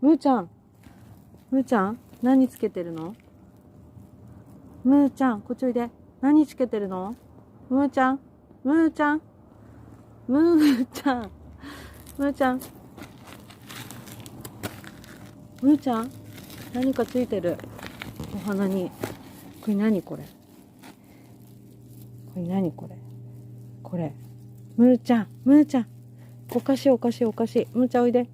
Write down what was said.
むーちゃん、むーちゃん、何つけてるの？むーちゃん、こっちおいで。何つけてるの？むーちゃん、むーちゃん、むーちゃん、むーちゃん、むーちゃん、何かついてる。お花に。これ何これ？これ何これ？これ。むーちゃん、むーちゃん。おかしいおかしいおかしい。むーちゃんおいで。